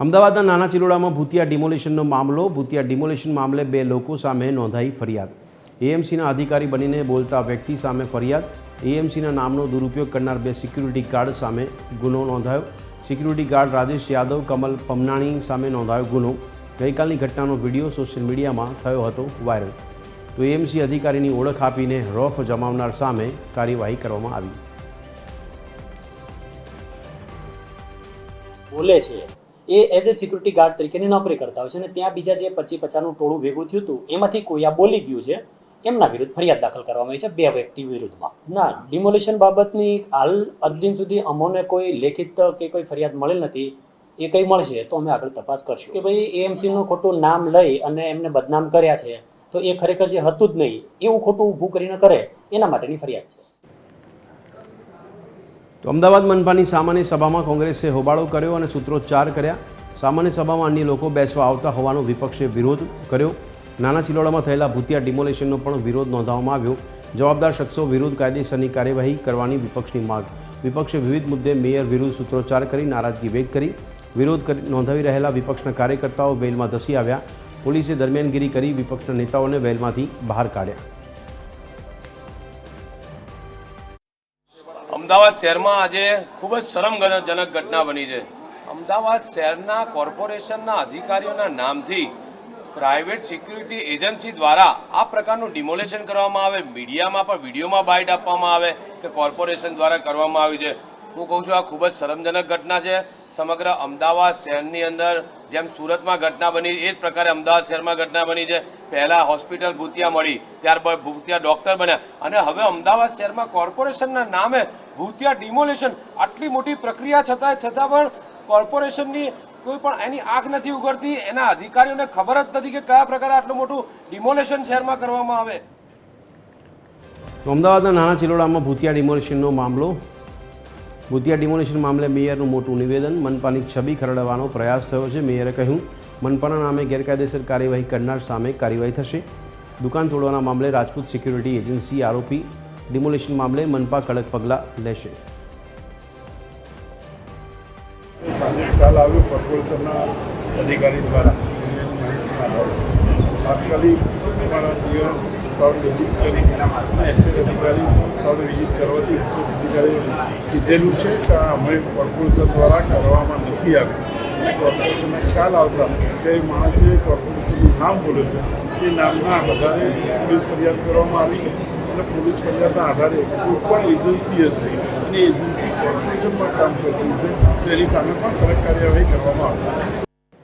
અમદાવાદના નાના ચિલોડામાં ભૂતિયા ડિમોલિશનનો મામલો. ભૂતિયા ડિમોલિશન મામલે 2 લોકો સામે નોંધાઈ ફરિયાદ. એએમસીના અધિકારી બનીને બોલતા વ્યક્તિ સામે ફરિયાદ. એએમસીના નામનો દુરુપયોગ કરનાર 2 સિક્યુરિટી ગાર્ડ સામે ગુનો નોંધાયો. સિક્યુરિટી ગાર્ડ રાજેશ યાદવ, કમલ પમનાણી સામે નોંધાયો ગુનો. ગઈકાલની ઘટનાનો વિડીયો સોશિયલ મીડિયામાં થયો હતો વાયરલ. તો એએમસી અધિકારીની ઓળખ આપીને રોફ જમાવનાર સામે કાર્યવાહી કરવામાં આવી. બોલે છે એ એઝ એ સિક્યુરિટી ગાર્ડ તરીકેની નોકરી કરતા હોય છે અને ત્યાં બીજા જે 25-50નું ટોળું ભેગું થયું હતું એમાંથી કોઈ આ બોલી ગયું છે, એમના વિરુદ્ધ ફરિયાદ દાખલ કરવામાં આવી છે 2 વ્યક્તિ વિરુદ્ધમાં. ના, ડિમોલિશન બાબતની હાલ અદ્દિન સુધી અમોને કોઈ લેખિત કે કોઈ ફરિયાદ મળેલ નથી. એ કંઈ મળશે તો અમે આગળ તપાસ કરશું કે ભાઈ એએમસીનું ખોટું નામ લઈ અને એમને બદનામ કર્યા છે, તો એ ખરેખર જે હતું જ નહીં એવું ખોટું ઊભું કરીને કરે એના માટેની ફરિયાદ છે. તો અમદાવાદ મનપાની સામાન્ય સભામાં કોંગ્રેસે હોબાળો કર્યો અને સૂત્રોચ્ચાર કર્યા. સામાન્ય સભામાં અન્ય લોકો બેસવા આવતા હોવાનો વિપક્ષે વિરોધ કર્યો. નાના ચિલોડામાં થયેલા ભૂતિયા ડિમોલિશનનો પણ વિરોધ નોંધવામાં આવ્યો. જવાબદાર શખ્સો વિરુદ્ધ કાયદેસરની કાર્યવાહી કરવાની વિપક્ષની માંગ. વિપક્ષે વિવિધ મુદ્દે મેયર વિરુદ્ધ સૂત્રોચ્ચાર કરી નારાજગી વ્યક્ત કરી. વિરોધ નોંધાવી રહેલા વિપક્ષના કાર્યકર્તાઓ વેલમાં ધસી આવ્યા. પોલીસે દરમિયાનગીરી કરી વિપક્ષના નેતાઓને વેલમાંથી બહાર કાઢ્યા. અમદાવાદ શહેરમાં આજે ખૂબ જ શરમજનક ઘટના બની છે. અમદાવાદ શહેરના કોર્પોરેશનના અધિકારીઓના નામથી પ્રાઇવેટ સિક્યુરિટી એજન્સી દ્વારા આ પ્રકારનું ડિમોલેશન કરવામાં આવે, મીડિયામાં પણ વિડીયોમાં બાઇટ આપવામાં આવે કે કોર્પોરેશન દ્વારા કરવામાં આવ્યું છે. હું કહું છું આ ખૂબ જ શરમજનક ઘટના છે. સમગ્ર અમદાવાદ શહેરની અંદર જેમ સુરતમાં ઘટના બની એ જ પ્રકારે અમદાવાદ શહેરમાં ઘટના બની છે. પહેલા હોસ્પિટલ ભૂતિયા મળી, ત્યારબાદ ભૂતિયા ડોક્ટર બન્યા અને હવે અમદાવાદ શહેરમાં કોર્પોરેશનના નામે ભૂતિયા ડિમોલેશન. આટલી મોટી પ્રક્રિયા છતાં પણ કોર્પોરેશનની કોઈ પણ એની આંખ નથી ઉઘડતી. એના અધિકારીઓને ખબર જ નથી કે કયા પ્રકારે આટલું મોટું ડિમોલેશન શહેરમાં કરવામાં આવે. તો અમદાવાદના નાના ચિલોડામાં ભૂતિયા ડિમોલિશનનો મામલો. ભૂતિયા ડિમોલિશન મામલે મેયરનું મોટું નિવેદન. મનપાની છબી ખરડવાનો પ્રયાસ થયો છે. મેયરે કહ્યું મનપાના નામે ગેરકાયદેસર કાર્યવાહી કરનાર સામે કાર્યવાહી થશે. દુકાન તોડવાના મામલે રાજપૂત સિક્યુરિટી એજન્સી આરોપી. ડિમોલિશન મામલે મનપા કડક પગલાં લેશે. સાંજે ખ્યાલ આવ્યો કોર્પોરેશનના અધિકારી દ્વારા તાત્કાલિક અમારા જીવન સ્થળ વિઝિટ કરી અધિકારી સ્થળ વિઝિટ કરવાથી અધિકારીઓ કીધેલું છે કે અમે કોર્પોરેશન દ્વારા કરવામાં નથી આવ્યું અને કોર્પોરેશનને ખ્યાલ આવતા કે એ માણસે કોર્પોરેશનનું નામ બોલે છે એ નામના આધારે પોલીસ ફરિયાદ કરવામાં આવી અને પોલીસ ફરિયાદના આધારે કોઈ પણ એજન્સી હશે અને એજન્સી કોર્પોરેશનમાં કામ કરતી છે તેની સામે પણ કડક કાર્યવાહી કરવામાં આવશે.